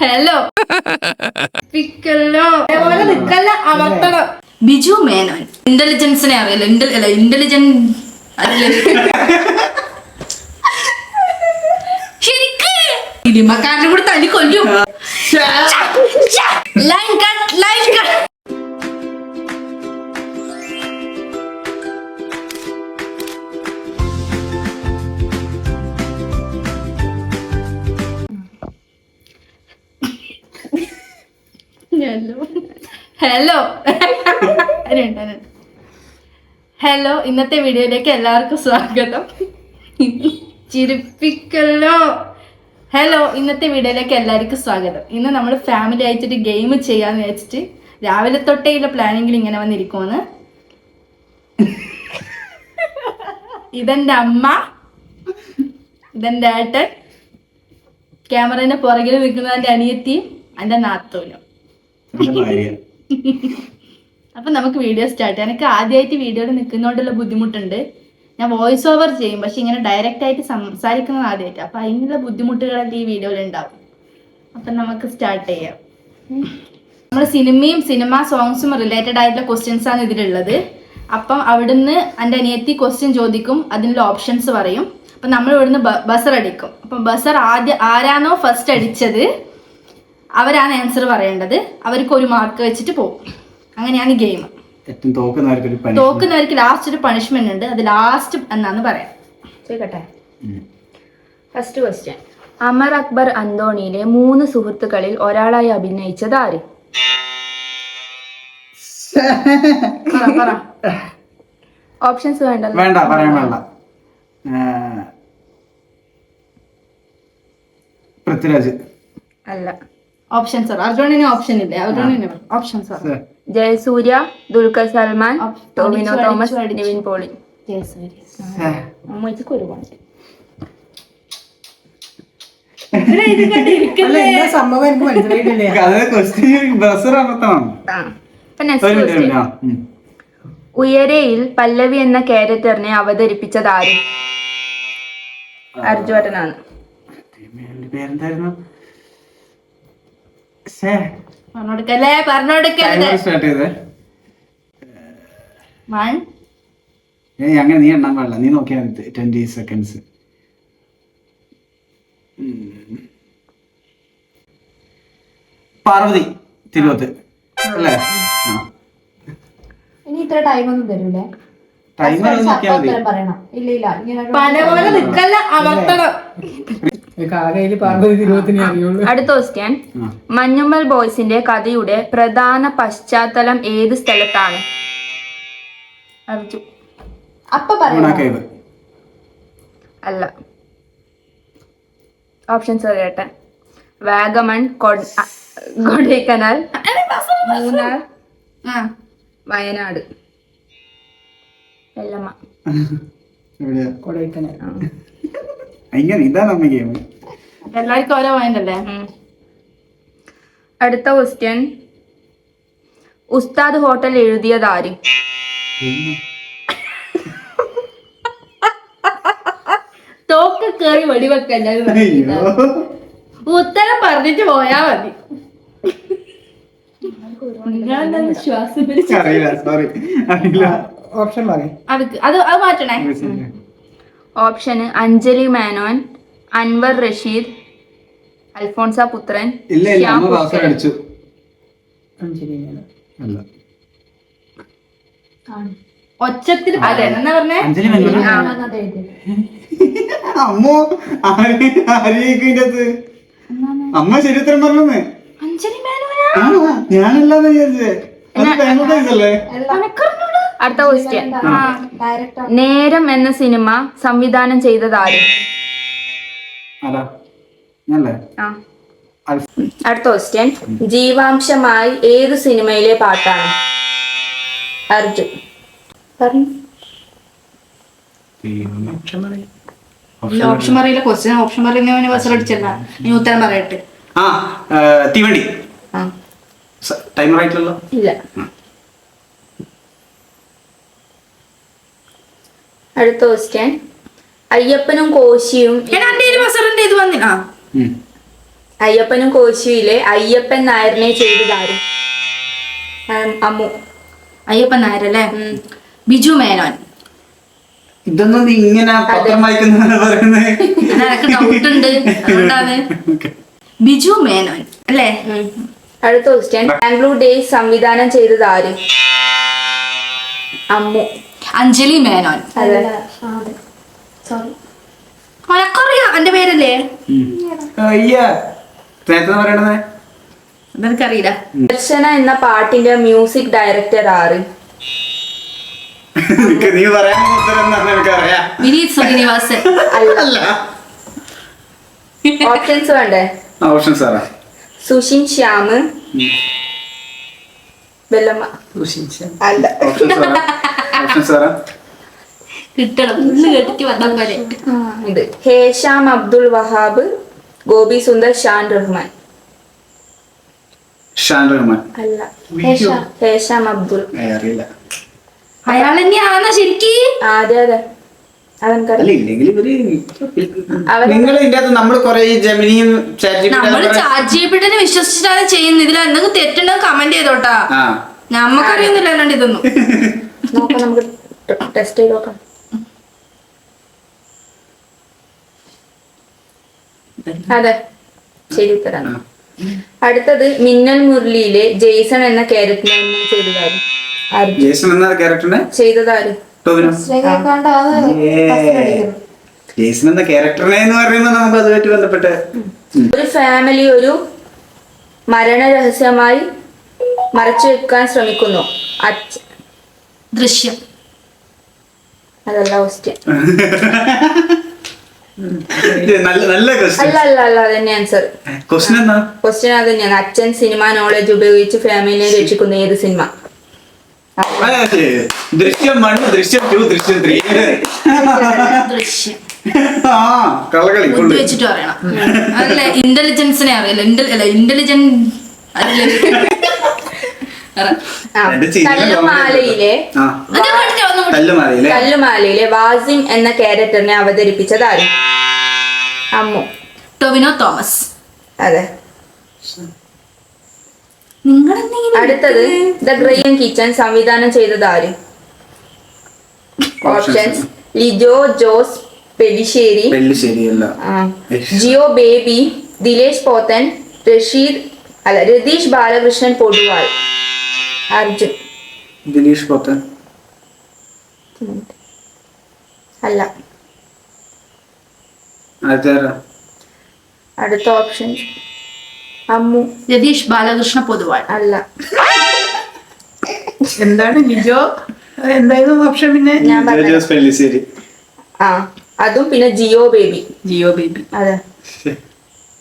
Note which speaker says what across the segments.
Speaker 1: Hello പിക്കല്ലോ അതേപോലെ നിക്കല്ല അമർത്തണം. ബിജു മേനോൻ ഇന്റലിജൻസിനെ അറിയില്ല. Intelligent സിനിമക്കാരനെ കൂടെ തല്ലി കൊല്ലും. Line cut line cut. Hello hello ഇന്നത്തെ വീഡിയോയിലേക്ക് എല്ലാവർക്കും സ്വാഗതം. ചിരിപ്പിക്കല്ലോ. ഹലോ ഇന്നത്തെ വീഡിയോയിലേക്ക് എല്ലാവർക്കും സ്വാഗതം. ഇന്ന് നമ്മൾ ഫാമിലി ആയിട്ടൊരു ഗെയിം ചെയ്യാന്ന് വെച്ചിട്ട് രാവിലെ തൊട്ടേയുള്ള പ്ലാനിങ്ങിൽ ഇങ്ങനെ വന്നിരിക്കുമെന്ന്. ഇതെന്റെ അമ്മ, ഇതെന്റെ ഏട്ടൻ, ക്യാമറയുടെ പുറകിൽ നിൽക്കുന്നതിന്റെ അനിയത്തിയും എന്റെ നാത്തോലും. അപ്പൊ നമുക്ക് വീഡിയോ സ്റ്റാർട്ട് ചെയ്യാം. എനിക്ക് ആദ്യമായിട്ട് വീഡിയോയിൽ നിൽക്കുന്നോണ്ടുള്ള ബുദ്ധിമുട്ടുണ്ട്. ഞാൻ വോയിസ് ഓവർ ചെയ്യും, പക്ഷെ ഇങ്ങനെ ഡയറക്റ്റ് ആയിട്ട് സംസാരിക്കുന്നത് ആദ്യമായിട്ട്. അപ്പൊ അതിനുള്ള ബുദ്ധിമുട്ടുകളൊക്കെ ഈ വീഡിയോയിൽ ഉണ്ടാവും. അപ്പൊ നമുക്ക് സ്റ്റാർട്ട് ചെയ്യാം. നമ്മൾ സിനിമ സോങ്സും റിലേറ്റഡ് ആയിട്ടുള്ള ക്വസ്റ്റ്യൻസ് ആണ് ഇതിലുള്ളത്. അപ്പം അവിടുന്ന് എൻ്റെ അനിയത്തി ക്വസ്റ്റ്യൻ ചോദിക്കും, അതിനുള്ള ഓപ്ഷൻസ് പറയും. അപ്പം നമ്മൾ ഇവിടുന്ന് ബസർ അടിക്കും. അപ്പം ബസർ ആരാണോ ഫസ്റ്റ് അടിച്ചത് അവരാണ് ആൻസർ പറയേണ്ടത്. അവർക്ക് ഒരു മാർക്ക് വെച്ചിട്ട് പോകും. അങ്ങനെയാണ് ഗെയിം. തോക്കുന്നവർക്ക് ലാസ്റ്റ് ഒരു പണിഷ്മെന്റ് ഉണ്ട്. അത് ലാസ്റ്റ് എന്നാന്ന് പറയാം. ചോദിക്കട്ടെ. First question. അമർ അക്ബർ അന്തോണിയിലെ 3 സുഹൃത്തുക്കളിൽ ഒരാളായി അഭിനയിച്ചത് ആര്? ഓപ്ഷൻസ് വേണ്ട.
Speaker 2: പൃഥ്വിരാജ്
Speaker 1: അല്ല. ഓപ്ഷൻസ് അർജുനന് ഓപ്ഷൻ ഇല്ലേ? അർജുനന് ഓപ്ഷൻസ്
Speaker 3: ജയസൂര്യ, ദുൽഖർ സൽമാൻ, ടോവിനോ തോമസ്, നിവിൻ പോളി.
Speaker 1: അമ്മയ്ക്ക് ഒരുപാട്
Speaker 3: ഉയരയിൽ പല്ലവി എന്ന ക്യാരക്ടറിനെ അവതരിപ്പിച്ചത് ആര്? അർജുനനാണ്.
Speaker 2: അങ്ങനെ നീ എണ്ണാൻ പാടില്ല. നീ നോക്കിയാ 20 സെക്കൻഡ്സ്. പാർവതി തിരുവത്ത് അല്ലേ?
Speaker 1: ഇനി ഇത്ര ടൈം ഒന്നും തരൂലേ?
Speaker 2: പറയണം.
Speaker 3: അടുത്ത ക്വസ്റ്റ്യൻ. മഞ്ഞുമ്മൽ ബോയ്സിന്റെ കഥയുടെ പ്രധാന പശ്ചാത്തലം ഏത് സ്ഥലത്താണ്? അല്ല. ഓപ്ഷൻസ് പറയട്ടെ. വാഗമൺ, കൊടൈക്കനാൽ, മൂന്നാർ, വയനാട്. എല്ലമ്മ.
Speaker 2: കൊടൈക്കനാൽ. ഇതാ നമ്മ ഗെയിം.
Speaker 1: എല്ലാവർക്കും ഓരോ പോയിന്റല്ലേ?
Speaker 3: അടുത്ത ക്വസ്റ്റ്യൻ. ഉസ്താദ് ഹോട്ടൽ എഴുതിയത് ആര്?
Speaker 1: തോക്ക് കേറി വെടിവെക്കല്ല. ഉത്തരം പറഞ്ഞിട്ട് പോയാ മതി. അത് മാറ്റണേ.
Speaker 3: ഓപ്ഷന് അഞ്ജലി മേനോൻ, അൻവർ റഷീദ്, അൽഫോൺസ പുത്രൻ,
Speaker 1: ഒച്ചത്തിൽ എന്നാ പറഞ്ഞേ?
Speaker 2: അമ്മ ശരിത്രം പറഞ്ഞേ.
Speaker 1: അഞ്ജലി
Speaker 2: ഞാനല്ലാന്ന് വിചാരിച്ചേ.
Speaker 3: അടുത്ത ക്വസ്റ്റ്യൻ. നേരം എന്ന സിനിമ സംവിധാനം ചെയ്തത് ആര്? അടുത്ത ക്വസ്റ്റ്യൻ. ജീവാംശമായി ഏത് സിനിമയിലെ പാട്ടാണ്? അർജുൻ.
Speaker 1: ഓപ്ഷൻ പറയില്ല. ക്വസ്റ്റ്യൻ ഓപ്ഷൻ പറയുന്നവന് ബസർ അടിച്ചല്ല. നീ ഉത്തരം പറയട്ടെ.
Speaker 2: തീവണ്ടി. ടൈമർ ആയിട്ടല്ലോ?
Speaker 3: ഇല്ല. അടുത്ത ക്വസ്റ്റ്യൻ. അയ്യപ്പനും കോശിയും അയ്യപ്പനും കോശിയിലെ അയ്യപ്പൻ നായരനെ ചെയ്തതാരും? അമ്മു.
Speaker 1: അയ്യപ്പൻ നായരല്ലേ? ബിജു മേനോൻ.
Speaker 2: ഇതൊന്നും നീ ഇങ്ങനെ പത്രം വായിക്കുന്ന പറയുന്നത്?
Speaker 1: എനിക്ക് ഡൗട്ട് ഉണ്ട്, അതുകൊണ്ടാണ്. ബിജു മേനോൻ അല്ലേ?
Speaker 3: അടുത്ത ക്വസ്റ്റ്യൻ. ബാംഗ്ലൂർ ഡേയ്സ് സംവിധാനം ചെയ്തതാര്? അമ്മു.
Speaker 1: അഞ്ജലി മേനോൻ.
Speaker 3: അതെ.
Speaker 1: മനക്കറിയാം, എന്റെ പേരല്ലേ?
Speaker 2: അയ്യാ നേരത്തെ പറയണത്
Speaker 1: അതെനിക്കറിയില്ല.
Speaker 3: ദർശന എന്ന പാട്ടിന്റെ മ്യൂസിക് ഡയറക്ടർ ആര്?
Speaker 2: നീ പറയാൻ ഉത്തരം എനിക്കറിയാം.
Speaker 1: വിനീത് ശ്രീനിവാസൻ.
Speaker 3: അല്ല. ഓപ്ഷൻസ് വേണ്ടേ?
Speaker 2: ഓപ്ഷൻ സാറാ.
Speaker 3: സുഷിൻ ശ്യാമ്, വെല്ലമ്മ. അല്ല.
Speaker 2: ഓപ്ഷൻ സാറാ.
Speaker 1: കിട്ടണം, ഒന്ന് കേട്ടിട്ട് വന്നാൽ പോലെ.
Speaker 3: ഇത് ഹേഷാം അബ്ദുൾ വഹാബ്, ഗോപി സുന്ദർ, ഷാൻ റഹ്മാൻ.
Speaker 2: ഷാൻ റഹ്മാൻ.
Speaker 3: അല്ല. ഹേഷാം അബ്ദുൾ.
Speaker 2: അറിയില്ല.
Speaker 1: അയാൾ തന്നെയാണോ ശരിക്ക്?
Speaker 3: അതെ അതെ, അതെനിക്കറിയാം.
Speaker 2: അല്ല ഇല്ലെങ്കിൽ ഇവര് നിങ്ങൾ ഇതിന്റെ അകത്ത് നമ്മൾ കൊറേ ജെമിനിയും
Speaker 1: നമ്മള് ചാറ്റ് വിശ്വസിച്ചിട്ടാണ് ചെയ്യുന്നത്. ഇതിൽ എന്തെങ്കിലും തെറ്റുണ്ടെങ്കിൽ കമന്റ് ചെയ്തോട്ടാ. നമ്മക്കറിയൊന്നുമില്ല അല്ലാണ്ട് ഇതൊന്നും.
Speaker 3: നോക്കാം, നമുക്ക് ടെസ്റ്റ് ചെയ്ത് നോക്കാം. അതെ, ശരി ഉത്തരാണ്. അടുത്തത് മിന്നൽ മുരളിയിലെ ജെയ്സൺ എന്ന ക്യാരക്ടറിനെ ചെയ്തതാര്?
Speaker 2: ജേസൺ എന്ന ക്യാരക്ടറിനെ
Speaker 3: ചെയ്തതാര്?
Speaker 2: ടോവിനോ. ജേസൺ എന്ന ക്യാരക്ടറിനെ എന്ന് പറയുമ്പോൾ നമുക്ക് അതുമായിട്ട് ബന്ധപ്പെട്ട്
Speaker 3: ഒരു ഫാമിലി ഒരു മരണ രഹസ്യമായി മറച്ചു വെക്കാൻ ശ്രമിക്കുന്നു.
Speaker 1: ദൃശ്യം.
Speaker 3: അതല്ല ക്വസ്റ്റ്യൻ.
Speaker 2: നല്ല
Speaker 3: അല്ല അല്ല അല്ല, അതന്നെ ആൻസർ.
Speaker 2: ക്വസ്റ്റ്യൻ എന്താ?
Speaker 3: ക്വസ്റ്റ്യൻ അത് തന്നെയാണ്. അച്ഛൻ സിനിമ നോളജ് ഉപയോഗിച്ച് ഫാമിലിനെ രക്ഷിക്കുന്ന ഏത് സിനിമ?
Speaker 2: ദൃശ്യം 1, ദൃശ്യം 2, ദൃശ്യം 3.
Speaker 1: ദൃശ്യം.
Speaker 2: കളകളി
Speaker 1: ബുദ്ധി വെച്ചിട്ട് പറയണം. അതല്ല, ഇന്റലിജൻസിനെ അറിയില്ല.
Speaker 3: കല്ലുമാലയിലെ വാസിം എന്ന ക്യാരക്ടറിനെ അവതരിപ്പിച്ചത് ആര്? അമ്മു.
Speaker 1: ടൊവിനോ തോമസ്.
Speaker 3: അതെ. അടുത്തത് ദ ഗ്രേറ്റ് കിച്ചൺ സംവിധാനം ചെയ്തത് ആര്? ഓപ്ഷൻസ്: ലിജോ ജോസ് പെല്ലിശ്ശേരി, ജിയോ ബേബി, ദിലേഷ് പോത്തൻ, രതീഷ് ബാലകൃഷ്ണൻ പൊടുവാൾ, അർജുൻ.
Speaker 2: ദിലേഷ് പോത്തൻ.
Speaker 3: അല്ല. അടുത്ത ഓപ്ഷൻ അമ്മു.
Speaker 1: രതീഷ് ബാലകൃഷ്ണ പൊതുവാൾ.
Speaker 3: അല്ല.
Speaker 4: എന്താണ് ലിജോ? എന്തായിരുന്നു ഓപ്ഷൻ? പിന്നെ
Speaker 3: അതും പിന്നെ ജിയോ ബേബി.
Speaker 4: ജിയോ ബേബി.
Speaker 3: അതെ,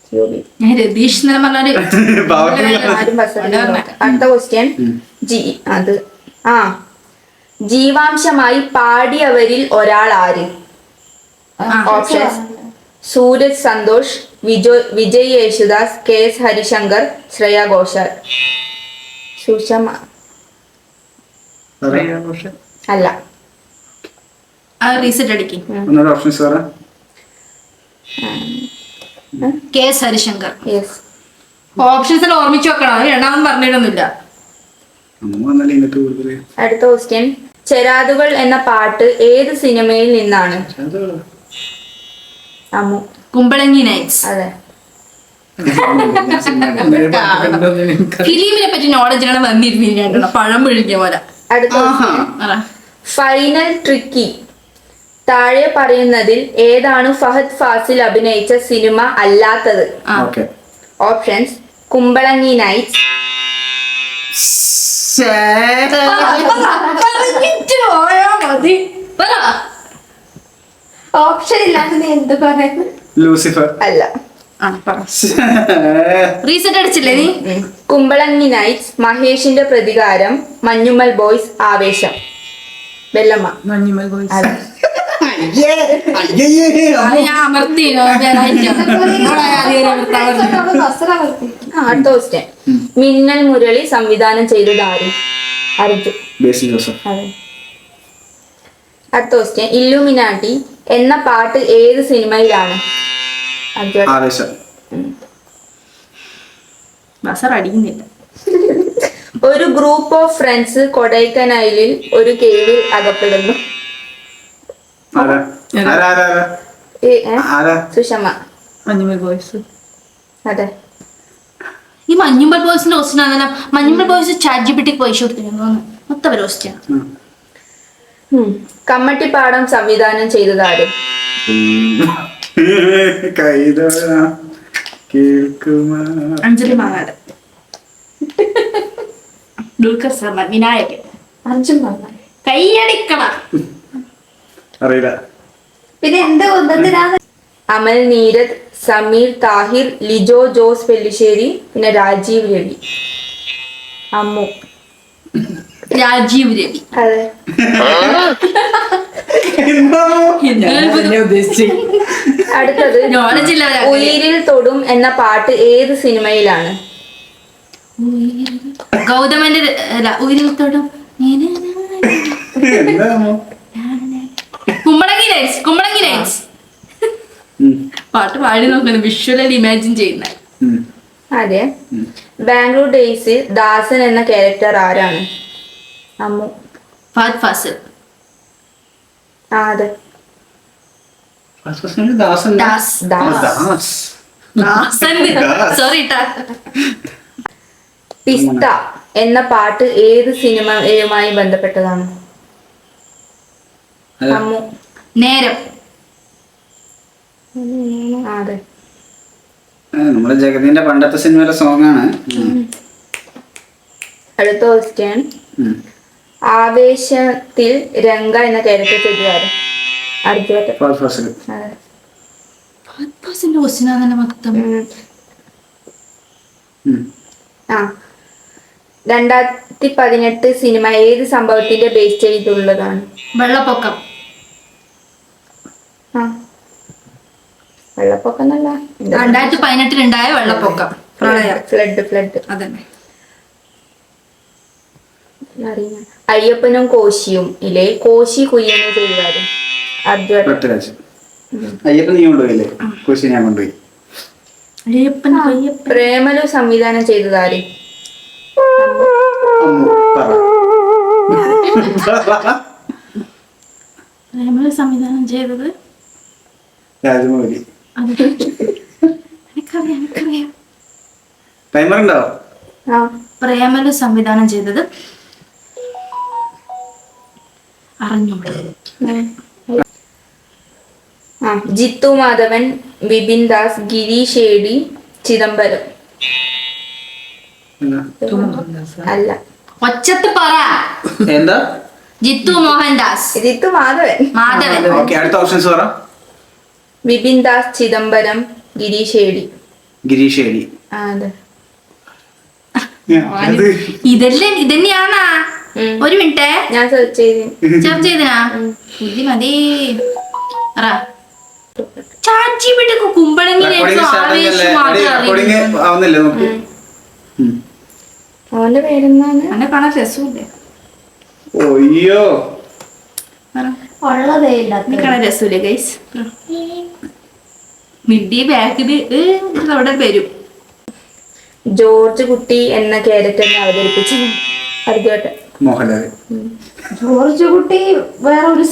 Speaker 3: ജിയോ ബേബി.
Speaker 1: ഞാൻ രതീഷ് എന്ന് പറഞ്ഞാല്
Speaker 3: അടുത്ത ക്വസ്റ്റ്യൻ. ജീവാംശമായി പാടിയവരിൽ ഒരാൾ ആര്? Options: Sooraj Santhosh, Vijay Yesudas, KS Harishankar, Shreya Ghoshal. സുഷമ. അല്ല.
Speaker 1: റീസെറ്റ് അടിക്കും. KS ഹരിശങ്കർ. ഓപ്ഷൻസിൽ ഓർമ്മിച്ചു വെക്കണം, രണ്ടാമത് പറഞ്ഞിട്ടൊന്നുമില്ല.
Speaker 3: അടുത്ത ക്വസ്റ്റ്യൻ. ചെരാതുകൾ എന്ന പാട്ട് ഏത് സിനിമയിൽ നിന്നാണ്? അമ്മു.
Speaker 1: കുമ്പളങ്ങി നൈറ്റ്സ്.
Speaker 3: അതെ.
Speaker 1: ഫിലിമിനെ പറ്റി നോളജിലാണ് വന്നിരുന്നില്ല, പഴം പിഴിഞ്ഞ പോലെ.
Speaker 3: അടുത്ത ഫൈനൽ ട്രിക്കി. താഴെ പറയുന്നതിൽ ഏതാണ് ഫഹദ് ഫാസിൽ അഭിനയിച്ച സിനിമ അല്ലാത്തത്? ഓപ്ഷൻസ്: കുമ്പളങ്ങി നൈറ്റ്സ്,
Speaker 1: ഓപ്ഷൻ ഇല്ലാത്ത എന്ത് പറയുന്നു?
Speaker 2: ലൂസിഫർ.
Speaker 3: അല്ല.
Speaker 1: റീസെറ്റ് അടിച്ചില്ലേ നീ?
Speaker 3: കുമ്പളങ്ങി നൈറ്റ്സ്, മഹേഷിന്റെ പ്രതികാരം, മഞ്ഞുമൽ ബോയ്സ്, ആവേശം, വെല്ലമ്മ.
Speaker 4: മഞ്ഞുമൽ ബോയ്സ്.
Speaker 1: ഞാൻ അമർത്തി.
Speaker 3: അടുത്ത ക്വസ്റ്റ്യൻ. മിന്നൽ മുരളി സംവിധാനം ചെയ്തത് ആര്? അർജുൻ. അതെ. അടുത്ത ക്വസ്റ്റ്യൻ. ഇല്ലുമിനാട്ടി എന്ന പാട്ട് ഏത് സിനിമയിലാണ്?
Speaker 1: ബസർ അടിയുന്നില്ല.
Speaker 3: ഒരു ഗ്രൂപ്പ് ഓഫ് ഫ്രണ്ട്സ് കൊടൈക്കനാലിൽ ഒരു കേവിൽ അകപ്പെടുന്നു.
Speaker 2: ആരാ ആരാ ആരാ ആരാ ആരാ
Speaker 3: സുഷമ.
Speaker 4: മഞ്ഞുമൽ ബോയ്സ്.
Speaker 3: അതെ.
Speaker 1: ഈ മഞ്ഞുമ്പൽ ബോയ്സിന്റെ ക്വസ്റ്റ്യൻ ആണല്ലോ. മഞ്ഞുമ്പൽ ബോയ്സ് ChatGPT പൈസ കൊടുത്തിരുന്നു മൊത്തം ഒരു ക്വസ്റ്റ്യൻ.
Speaker 3: കമ്മട്ടിപ്പാടം സംവിധാനം ചെയ്തത് ആര്?
Speaker 1: അഞ്ജലി മാങ്ങാട്. ദുൽഖർ സൽമാൻ. വിനായകൻ.
Speaker 3: അർജുൻ മാങ്ങാട്.
Speaker 1: കൈയടിക്കണം.
Speaker 2: അറിയില്ല.
Speaker 3: പിന്നെ എന്താ അമൽ നീരദ്, സമീർ താഹിർ, ലിജോ ജോസ് പെല്ലിശ്ശേരി, പിന്നെ രാജീവ് രവി. അമ്മു.
Speaker 1: രാജീവ് രവി.
Speaker 3: അതെ. അടുത്തത്
Speaker 1: നോളജ് ഇല്ല.
Speaker 3: ഉയിരിൽ തൊടും എന്ന പാട്ട് ഏത് സിനിമയിലാണ്?
Speaker 1: ഗൗതമന്റെ ഉയരത്തോടും കുമ്പളങ്ങി ലൈറ്റ്സ്. കുമ്പളങ്ങി ലൈറ്റ്സ് പാട്ട് പാടി നോക്കുന്നത് വിഷ്വലി ഇമാജിൻ ചെയ്യുന്ന.
Speaker 3: അതെ. ബാംഗ്ലൂർ ഡേയ്സിൽ ദാസൻ എന്ന ക്യാരക്ടർ ആരാണ്? അമ്മു.
Speaker 1: ഫഹദ് ഫാസിൽ.
Speaker 3: അതെ.
Speaker 2: ദാസൻ.
Speaker 1: ദാസ്. സോറി ട്ടാ.
Speaker 3: പിസ്ത എന്ന പാട്ട് ഏത് സിനിമയുമായി ബന്ധപ്പെട്ടതാണ്? അമ്മു.
Speaker 1: നേരം.
Speaker 3: അതെ.
Speaker 2: നമ്മുടെ ജഗതിന്റെ പണ്ടത്തെ സിനിമയിലെ സോങ് ആണ്.
Speaker 1: അടുത്ത ക്വസ്റ്റ്യൻ.
Speaker 3: ആവേശത്തിൽ രംഗ എന്ന ക്യാരക്ടർ ചെയ്തതാണ്? അർജുൻ.
Speaker 1: മൊത്തം
Speaker 3: 2018 സിനിമ ഏത് സംഭവത്തിന്റെ ബേസ് ചെയ്തുള്ളതാണ്?
Speaker 1: വെള്ളപ്പൊക്കം.
Speaker 3: വെള്ളപ്പൊക്കം എന്നല്ല,
Speaker 1: 2018 വെള്ളപ്പൊക്കം, പ്രളയം,
Speaker 3: ഫ്ലഡ്.
Speaker 1: അതന്നെ.
Speaker 3: അയ്യപ്പനും കോശിയും ഇല്ലേ കോശി കുയ്യനെ ചെയ്താലും? അർജുൻ.
Speaker 2: അയ്യപ്പൻ നീ കൊണ്ടുപോയില്ലേ? കോശി ഞാൻ കൊണ്ടുപോയി.
Speaker 3: പ്രേമലു സംവിധാനം ചെയ്തതാര്?
Speaker 1: സംവിധാനം ചെയ്തത്
Speaker 2: രാജമൗലി.
Speaker 1: എനിക്കറിയാം.
Speaker 2: ടൈമർ ഉണ്ടോ?
Speaker 1: പ്രേമലു സംവിധാനം ചെയ്തത് അറിഞ്ഞൂടെ.
Speaker 3: ജിത്തു മാധവൻ, വിപിൻ ദാസ്, ഗിരീഷ് ഏടി, ചിദംബരം. അല്ല.
Speaker 1: ഒച്ചത്ത് പറ.
Speaker 2: എന്താ?
Speaker 1: ജിത്തു മോഹൻദാസ്.
Speaker 3: ജിത്തു മാധവൻ.
Speaker 2: ഓക്കേ, അടുത്ത ഓപ്ഷൻസ് പറ.
Speaker 3: വിപിൻ ദാസ്, ചിദംബരം, ഗിരീഷ് ഏടി.
Speaker 2: ഗിരീഷ് ഏടി.
Speaker 3: അതെ.
Speaker 1: ഇതന്നെയാണാ? ഒരു മിനിറ്റ്
Speaker 3: ഞാൻ സെർച്ച്
Speaker 1: ചെയ്തിനാ. ബുദ്ധി മതി. കുമ്പളങ്ങി
Speaker 3: അവന്റെ പേരെന്താണ്?
Speaker 1: എന്നെ കാണാൻ രസമില്ലേ?
Speaker 2: ഒയ്യോ,
Speaker 3: ഉള്ളതേ
Speaker 1: കാണാൻ രസമില്ലേ ഗൈസ്? മിഡി ബാക്കില് അവിടെ വരും.
Speaker 3: ജോർജ് കുട്ടി എന്ന ക്യാരക്ടറിനെ അവതരിപ്പിച്ചു അർജുൻ.
Speaker 2: മോഹൻലാൽ.
Speaker 3: ജോർജ് കുട്ടി വേറെ ഒരു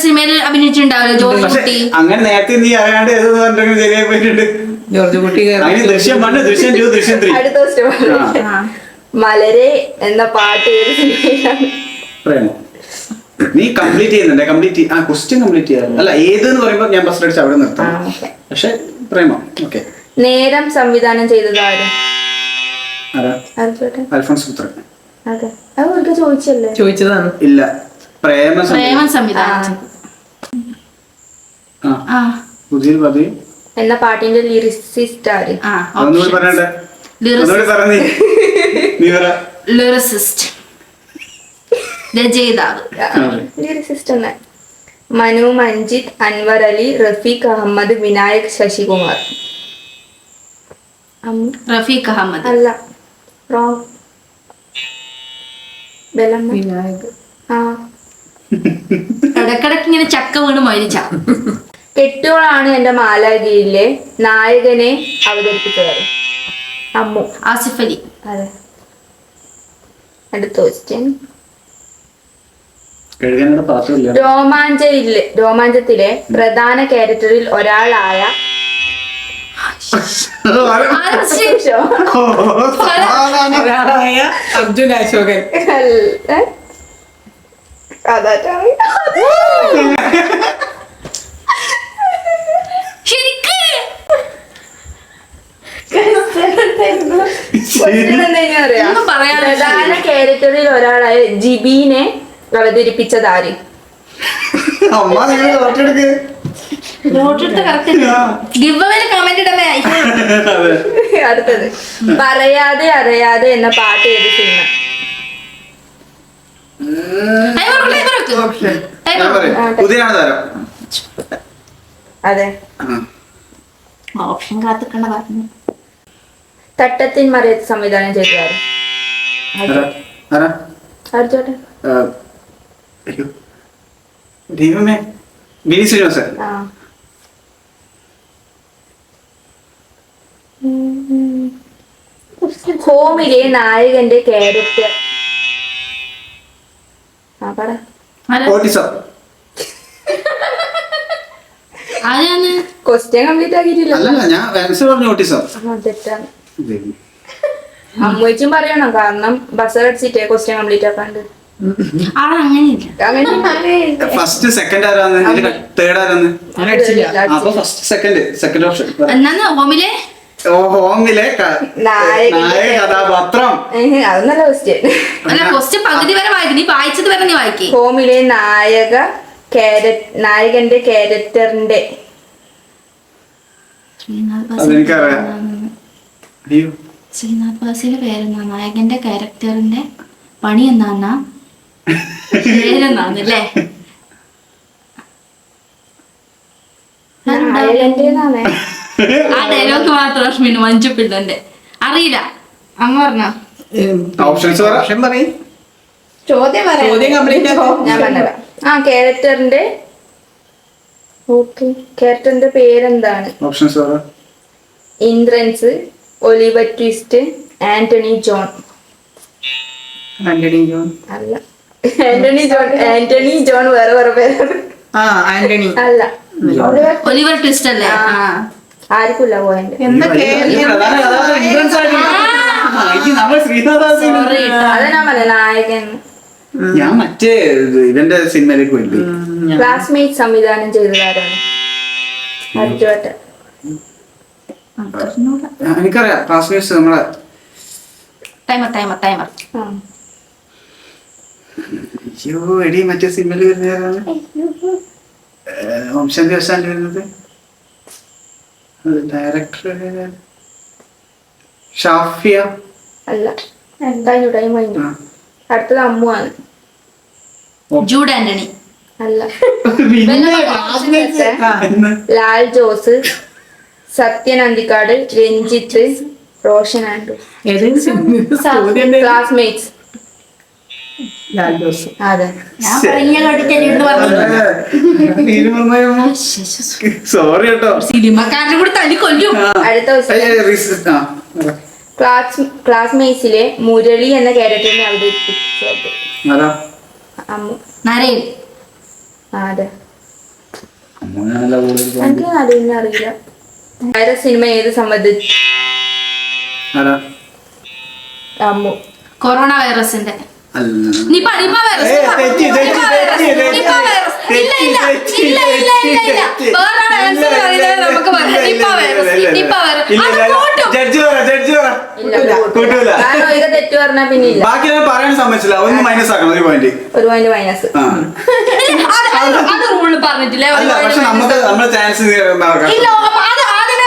Speaker 1: സിനിമയിൽ അഭിനയിച്ചിട്ടുണ്ടാവില്ല. ജോർജ് കുട്ടി
Speaker 2: അങ്ങനെ നേരത്തെ നീ അറിയാണ്ട് ഏതെന്ന് പറഞ്ഞിട്ടുണ്ടെങ്കിൽ ശരിയായി പോയിട്ടുണ്ട്.
Speaker 4: ജോർജ് കുട്ടി
Speaker 2: ദൃശ്യം 1, ദൃശ്യം 2, ദൃശ്യം 3.
Speaker 3: അടുത്ത ക്വസ്റ്റ്യൻ. മലരെ എന്ന പാട്ട് ഏത് സിനിമയിലാണ്?
Speaker 2: പ്രേമം. നീ കംപ്ലീറ്റ് ചെയ്യുന്നുണ്ട്. ക്വസ്റ്റ്യൻ കംപ്ലീറ്റ് ചെയ്യാറ് അല്ല. ഏതെന്ന് പറയുമ്പോ ഞാൻ ബസ് അടിച്ച് അവിടെ നിർത്താം. പക്ഷെ പ്രേമം. ഓക്കെ.
Speaker 3: നേരം സംവിധാനം ചെയ്തത് ആര്?
Speaker 2: അൽഫോൺസ് പുത്രൻ.
Speaker 3: അതെ. അത് അവർക്ക് ചോദിച്ചല്ലേ?
Speaker 4: ചോദിച്ചതാണ്.
Speaker 2: ഇല്ല, പ്രേമം
Speaker 1: സംവിധാനം.
Speaker 2: പുതിയ പദവി
Speaker 3: എന്ന പാട്ടിന്റെ ലിറിസിസ്റ്റ് ആര്?
Speaker 2: ഒന്നുകൂടി പറയണ്ടേ?
Speaker 1: ലിറിസിസ്റ്റ്, രചയിതാവ്.
Speaker 3: ലിറിസിസ്റ്റ് തന്നെ. മനു, മഞ്ജിത്ത്, അൻവർ അലി, റഫീഖ് അഹമ്മദ്, വിനായക്, ശശികുമാർ.
Speaker 1: റഫീഖ് അഹമ്മദ്.
Speaker 3: അല്ല, റോങ്.
Speaker 1: ഇടക്കിടക്ക് ഇങ്ങനെ ചക്ക വീണ് മരിച്ച.
Speaker 3: കെട്ടിയോളാണ് എന്റെ മാലാഖയിലെ നായകനെ അവതരിപ്പിച്ചത്? അമ്മു.
Speaker 1: ആസിഫ് അലി.
Speaker 3: അതെ. അടുത്ത ക്വസ്റ്റ്യൻ.
Speaker 2: കഴുകാനുള്ള പാത്രമില്ല.
Speaker 3: രോമാഞ്ചത്തിലെ പ്രധാന ക്യാരക്ടറിൽ ഒരാളായ
Speaker 4: ഒരാളായ അർജുൻ അശോകൻ.
Speaker 3: പ്രധാന ക്യാരക്ടറിൽ ഒരാളായ ജിബിനെ അവതരിപ്പിച്ചതാര്?
Speaker 2: അമ്മ നിങ്ങൾ നോട്ടെടുക്ക്.
Speaker 3: അടുത്തത് പറയാതെ അറിയാതെ എന്ന പാട്ട് ഏത് സിനിമ?
Speaker 2: ഞാൻ പറയാം. പുതിയ താരം.
Speaker 3: അതെ.
Speaker 1: ഓപ്ഷൻ കാത്തിക്കണ്ട പറഞ്ഞു.
Speaker 3: തട്ടത്തിൻ മറയത്ത് സംവിധാനം ചെയ്തതാര്? അർജുൻ.
Speaker 2: ദൈവമേ, ബിനി ശ്രീനിവാസൻ.
Speaker 3: ആ. ഹോമിലെ നായകന്റെ ക്യാരക്ടർ. ആ പറ.
Speaker 2: ഓട്ടിസം.
Speaker 3: ക്വസ്റ്റ്യൻ കംപ്ലീറ്റ് ആക്കിയിട്ടില്ല.
Speaker 2: അല്ല, ഞാൻ ആൻസർ പറഞ്ഞു ഓട്ടിസം.
Speaker 3: തെറ്റാണ്. അമ്മച്ചും പറയണം, കാരണം ബസർ അടിച്ചിട്ടേ ക്വസ്റ്റ്യൻ കംപ്ലീറ്റ് ആക്കാണ്ട്.
Speaker 2: ഫസ്റ്റ് സെക്കൻഡ് ആരാന്ന്, തേർഡ് ആരാന്ന്? അപ്പൊ ഫസ്റ്റ് സെക്കൻഡ് ഓപ്ഷൻ. ഹോമിലെ നായക കഥാപാത്രം.
Speaker 3: അതൊന്നല്ല ക്വസ്റ്റ്യൻ.
Speaker 1: പകുതി വരെ വായിക്കും, നീ വായിച്ചത് വരെ നീ വായിക്കും.
Speaker 3: ഹോമിലെ നായകന്റെ ക്യാരക്ടറിന്റെ.
Speaker 2: അതെനിക്കറിയാം. അയ്യോ,
Speaker 1: ശ്രീനാഥ് ബാസിയുടെ പേരെന്നാ? നായകന്റെ ക്യാരക്ടറിന്റെ പണി എന്നാന്നാ പേരെന്നാന്നല്ലേ? ആ ഡയലോഗ് മാത്രം അശ്മിന് മഞ്ജുപ്പിള്ളന്റെ അറിയില്ല. അമ്മ പറഞ്ഞ
Speaker 2: ഓപ്ഷൻ പറയും.
Speaker 3: ചോദ്യം
Speaker 4: കംപ്ലീറ്റ്
Speaker 3: ഞാൻ പറഞ്ഞതാ. ക്യാരക്ടറിന്റെ പേരെന്താണ്?
Speaker 2: ഓപ്ഷൻസ് പറ.
Speaker 3: Indrans, Oliver Twist, Antony John.
Speaker 4: ആന്റണി ജോൺ
Speaker 3: അല്ല. ആന്റണി ജോൺ വേറെ പേരാണ്.
Speaker 4: ആന്റണി
Speaker 3: അല്ല.
Speaker 1: ഒലിവർ ട്വിസ്റ്റ് അല്ലേ?
Speaker 3: ആർക്കില്ല പോയിന്റ്. അതാ പറഞ്ഞ നായകൻ.
Speaker 2: ഞാൻ മറ്റേ ഇവന്റെ സിനിമയിലേക്ക് പോയില്ലേ?
Speaker 3: ക്ലാസ്മേറ്റ് സംവിധാനം ചെയ്തതാരാണ്? അർജുൻ.
Speaker 2: എനിക്കറിയാം. ക്ലാസ്മേറ്റ്സ് നമ്മളെ
Speaker 1: ടൈമർ.
Speaker 2: അയ്യോ എടി, മറ്റേ സിനിമയിൽ വരുന്നതാണ് വംശാന്തി വശാന്തി വരുന്നത്. ഡയറക്ടർ ഷാഫിയ.
Speaker 3: അല്ല. ടൈം കഴിഞ്ഞു. അടുത്തത് അമ്മു ആണ്.
Speaker 1: ജൂഡ് ആന്റണി.
Speaker 3: അല്ല. ലാൽ ജോസ്, സത്യൻ അന്തിക്കാട്, രഞ്ജിത്ത്, റോഷൻ ആൻഡ്രൂ. ക്ലാസ്മേറ്റ്സ്. അതെ.
Speaker 2: സോറി കേട്ടോ.
Speaker 1: സിനിമക്കാരനെ കൂടി തല്ലി കൊല്ലും.
Speaker 3: അടുത്ത ക്ലാസ്മേറ്റ്സിലെ മുരളി എന്ന ക്യാരക്ടറിനെ അവതരിപ്പിച്ചത് അമ്മു.
Speaker 1: നരയൻ.
Speaker 3: അതെ. എനിക്ക് നടുവിനെ അറിയില്ല. വൈറസ് സിനിമ ഏത് സംബന്ധിച്ച്? അമ്മു.
Speaker 1: കൊറോണ വൈറസിന്റെ. Nipah virus.
Speaker 3: തെറ്റ് പറഞ്ഞാ പിന്നെ
Speaker 2: ബാക്കി പറയാൻ സമ്മതിച്ചില്ല. ഒന്ന് മൈനസ് ആക്കണം. ഒരു പോയിന്റ്
Speaker 3: മൈനസ്.
Speaker 1: അത് റൂളിൽ പറഞ്ഞിട്ടില്ല.
Speaker 2: പക്ഷെ നമുക്ക് നമ്മുടെ ചാൻസ്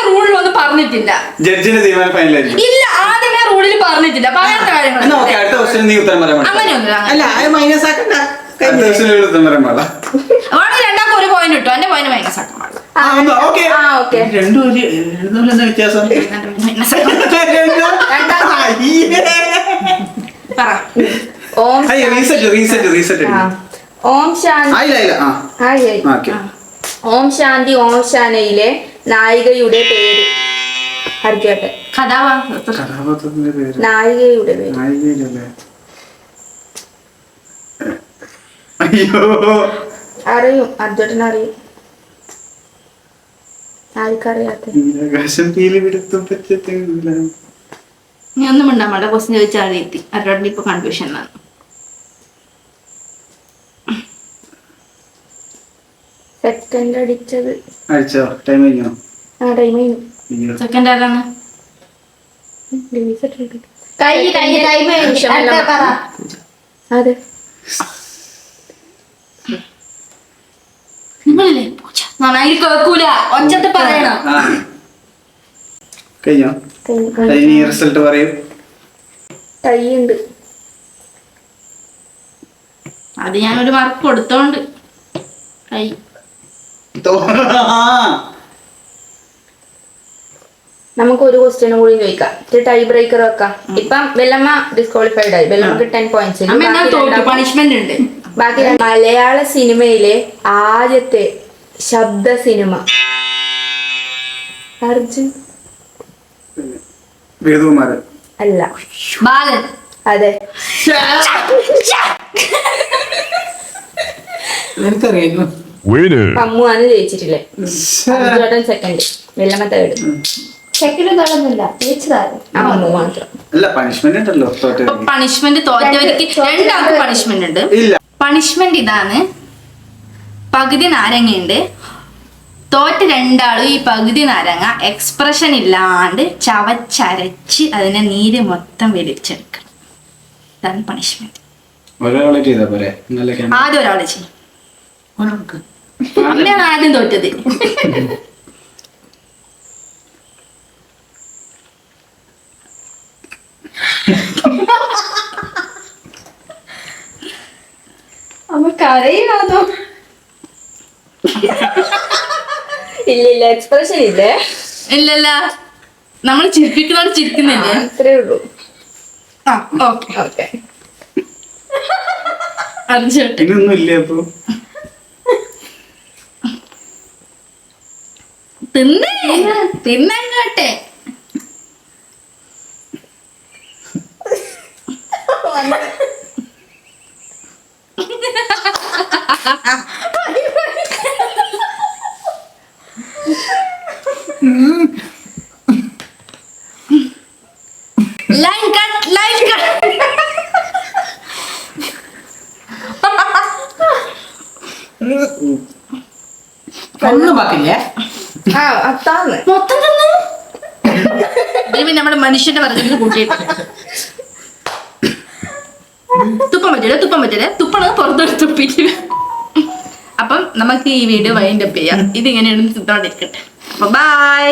Speaker 1: റൂളിലൊന്നും പറഞ്ഞിട്ടില്ല.
Speaker 2: ജഡ്ജിന്റെ തീരുമാനം ഫൈനലായിരിക്കും.
Speaker 1: ഇല്ല, ആദ്യമേ റൂളിൽ പറഞ്ഞിട്ടില്ല. പറയാത്ത കാര്യങ്ങൾ.
Speaker 2: അടുത്ത ക്വസ്റ്റ്യൻ നീ ഉത്തരം പറയാൻ
Speaker 1: അങ്ങനെയൊന്നും
Speaker 4: മൈനസ് ആക്കണ്ട.
Speaker 2: അടുത്ത ക്വസ്റ്റ്യൻ ഉത്തരം പറയാൻ പാടില്ല.
Speaker 1: രണ്ടാമത്തെ ഒരു പോയിന്റ് കിട്ടും. എന്റെ പോയിന്റ് മൈനസ് ആക്കാൻ പാടില്ല.
Speaker 2: രണ്ടും വ്യത്യാസം.
Speaker 3: ഓം ശാന്തി ഓം ശാനയിലെ നായികയുടെ പേര്. അർജുനേട്ടൻ.
Speaker 2: കഥാപാത്രത്തിന്റെ പേര്
Speaker 3: നായികയുടെ പേര്.
Speaker 2: നായികയിലല്ലേ? അയ്യോ
Speaker 3: അറിയും, അർജുനേട്ടൻ അറിയും. ആർക്കറിയാത്ത?
Speaker 2: നീലാകാശം പീലി വിടുത്തും പറ്റത്തില്ല.
Speaker 1: നീ ഒന്നും ഉണ്ടാവും അവിടെ ക്വസ്റ്റ്യൻ ചോദിച്ചാൽ അറിയത്തി അവരോട് ഇപ്പൊ കൺഫ്യൂഷനിലാണ്.
Speaker 3: സെക്കൻഡ് അടിച്ചത്.
Speaker 2: അയച്ചോ? ടൈം കഴിഞ്ഞോ?
Speaker 3: ആ ടൈം കഴിഞ്ഞു.
Speaker 2: അയ്യോ.
Speaker 1: സെക്കൻഡ് ആരാണ്?
Speaker 3: അതെ.
Speaker 1: നിങ്ങളില്ലേ പൂച്ച നന്നായി കേൾക്കൂല, ഒച്ചത്ത് പറയണം.
Speaker 2: ആ. കഴിഞ്ഞോ? ഇനി റിസൾട്ട് പറയൂ.
Speaker 3: ടൈ ഉണ്ട്.
Speaker 1: അത് ഞാനൊരു മാർക്ക് കൊടുത്തോണ്ട് കൈ
Speaker 3: നമുക്ക് ഒരു ക്വസ്റ്റ്യനും കൂടി ചോദിക്കാം. ടൈ ബ്രേക്കർ വെക്കാം. ഇപ്പം വെല്ലമ്മ ഡിസ്ക്വാളിഫൈഡ് ആയി. വെല്ലമ്മക്ക് 10 പോയിന്റ്സ്.
Speaker 1: പണിഷ്മെന്റ് ഉണ്ട്.
Speaker 3: ബാക്കി മലയാള സിനിമയിലെ ആദ്യത്തെ ശബ്ദ സിനിമ. അർജുൻ
Speaker 2: വേദകുമാരൻ
Speaker 3: അല്ല.
Speaker 1: ബാലൻ.
Speaker 3: അതെ.
Speaker 4: എനിക്കറിയായിരുന്നു.
Speaker 3: അമ്മുവാണ് ജയിച്ചിട്ടില്ലേ? അർജുനേട്ടൻ സെക്കൻഡ്, വെല്ലമ്മ തേർഡ്. അമ്മു മാത്രം.
Speaker 2: അല്ല പണിഷ്മെന്റ് ഉണ്ടല്ലോ.
Speaker 1: പണിഷ്മെന്റ് തോറ്റവർക്ക് രണ്ടാൾക്ക് പണിഷ്മെന്റ് ഉണ്ട്.
Speaker 2: ഇല്ല
Speaker 1: പണിഷ്മെന്റ് ഇതാണ്, പകുതി നാരങ്ങയുണ്ട്. തോറ്റ രണ്ടാളും ഈ പകുതി നാരങ്ങ എക്സ്പ്രഷൻ ഇല്ലാണ്ട് ചവച്ചരച്ച് അതിനെ നീര് മൊത്തം വലിച്ചെടുക്കണം. ഇതാണ് പണിഷ്മെന്റ്.
Speaker 2: ഒരാളെ ചെയ്താ പോരെ?
Speaker 1: ആദ്യം ഒരാള് ചെയ്യും. അമ്മയാണ് ആദ്യം തോറ്റത്.
Speaker 3: അമ്മ കരയാണോ? ഇല്ല എക്സ്പ്രഷൻ ഇല്ലേ?
Speaker 1: ഇല്ലല്ല, നമ്മൾ ചിരിപ്പിക്കുന്നോട് ചിരിക്കുന്നില്ലേ?
Speaker 3: അത്രേ ഉള്ളൂ.
Speaker 1: ആ ഓക്കെ
Speaker 3: ഓക്കെ.
Speaker 1: അർജുനേട്ടൻ
Speaker 2: ഇതൊന്നും ഇല്ലേ അപ്പൊ?
Speaker 1: തിന്നങ്ങോട്ടെ. Line cut, line cut.
Speaker 4: ഒന്നും ബാക്കില്ലേ?
Speaker 3: ആ അത്താന്ന്
Speaker 1: മൊത്തം തിന്ന്. പിന്നെ നമ്മുടെ മനുഷ്യന്റെ വർഗ്ഗത്തിൽ കൂട്ടിയിട്ട് തുപ്പാൻ പറ്റില്ല. തുപ്പണത് പുറത്തൊരു തുപ്പിട്ട്. അപ്പം നമുക്ക് ഈ വീഡിയോ വൈൻഡപ്പ് ചെയ്യാം. ഇതിങ്ങനെയാണ് തിന്നോണ്ടിരിക്കട്ടെ. അപ്പൊ ബൈ.